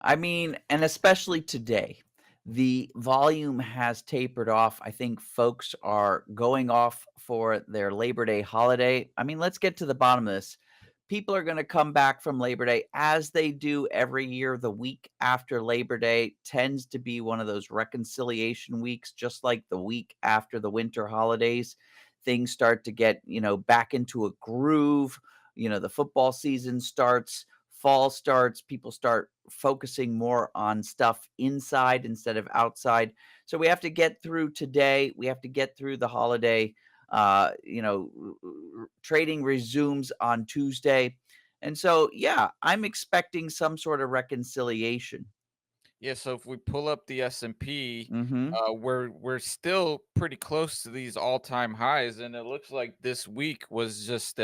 I mean, and especially today, the volume has tapered off. I think folks are going off for their Labor Day holiday. I mean, let's get to the bottom of this. People are going to come back from Labor Day as they do every year. The week after Labor Day tends to be one of those reconciliation weeks, just like the week after the winter holidays. Things start to get, back into a groove. The football season starts, fall starts, people start focusing more on stuff inside instead of outside. So we have to get through today. We have to get through the holiday. Trading resumes on Tuesday. And so, yeah, I'm expecting some sort of reconciliation. Yeah, so if we pull up the S&P, Mhm. we're still pretty close to these all-time highs, and it looks like this week was just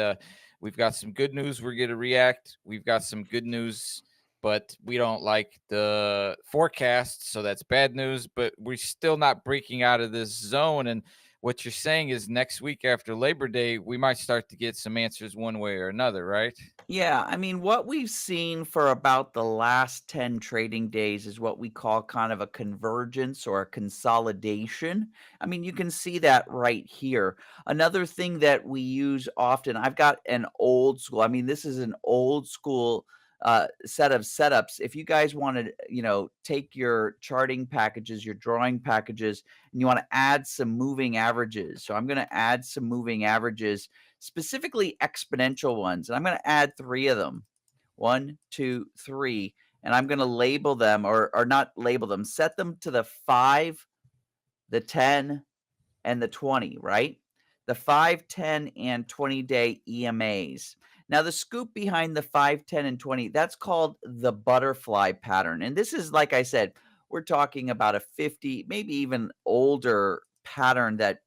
we've got some good news we're going to react. We've got some good news, but we don't like the forecast, so that's bad news, but we're still not breaking out of this zone. And what you're saying is next week after Labor Day, we might start to get some answers one way or another, right? Yeah, I mean, what we've seen for about the last 10 trading days is what we call kind of a convergence or a consolidation. I mean, you can see that right here. Another thing that we use often, I've got an old school, I mean, this is an old school set of setups. If you guys want to, take your charting packages, your drawing packages, and you want to add some moving averages. So I'm going to add some moving averages, specifically exponential ones. And I'm going to add three of them. One, two, three. And I'm going to label them or not label them, set them to the 5, the 10, and the 20, right? The 5, 10, and 20-day EMAs. Now, the scoop behind the 5, 10, and 20, that's called the butterfly pattern. And this is, like I said, we're talking about a 50, maybe even older pattern that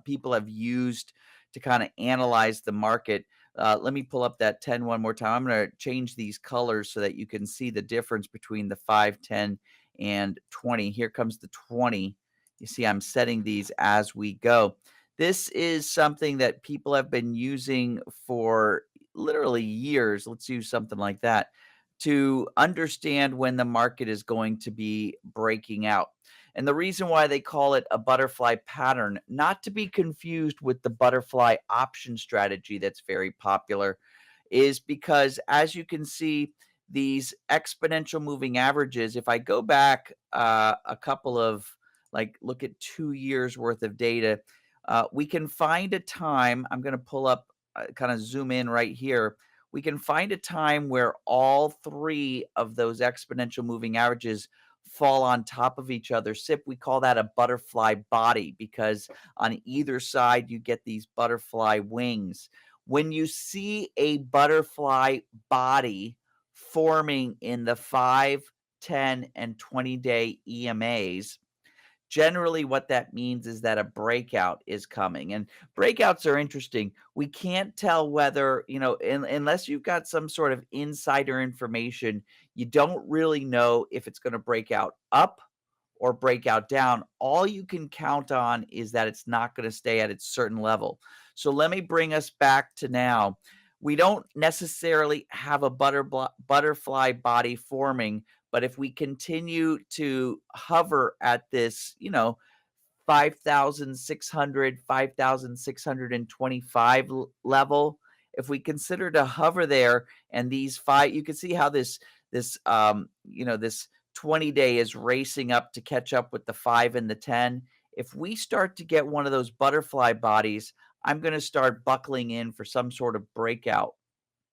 people have used to kind of analyze the market. Let me pull up that 10 one more time. I'm going to change these colors so that you can see the difference between the 5, 10, and 20. Here comes the 20. You see, I'm setting these as we go. This is something that people have been using for literally years. Let's use something like that to understand when the market is going to be breaking out. And the reason why they call it a butterfly pattern, not to be confused with the butterfly option strategy that's very popular, is because as you can see, these exponential moving averages, if I go back a couple of, like, look at 2 years worth of data, we can find a time. I'm going to pull up, kind of zoom in right here. We can find a time where all three of those exponential moving averages fall on top of each other. SIP, we call that a butterfly body because on either side you get these butterfly wings. When you see a butterfly body forming in the 5, 10, and 20-day EMAs, generally what that means is that a breakout is coming. And breakouts are interesting. We can't tell whether, unless you've got some sort of insider information, you don't really know if it's going to break out up or break out down. All you can count on is that it's not going to stay at its certain level. So let me bring us back to now. We don't necessarily have a butterfly body forming, but if we continue to hover at this, 5,600, 5,625 level, if we consider to hover there and these five, you can see how this 20-day is racing up to catch up with the 5 and the 10. If we start to get one of those butterfly bodies, I'm going to start buckling in for some sort of breakout.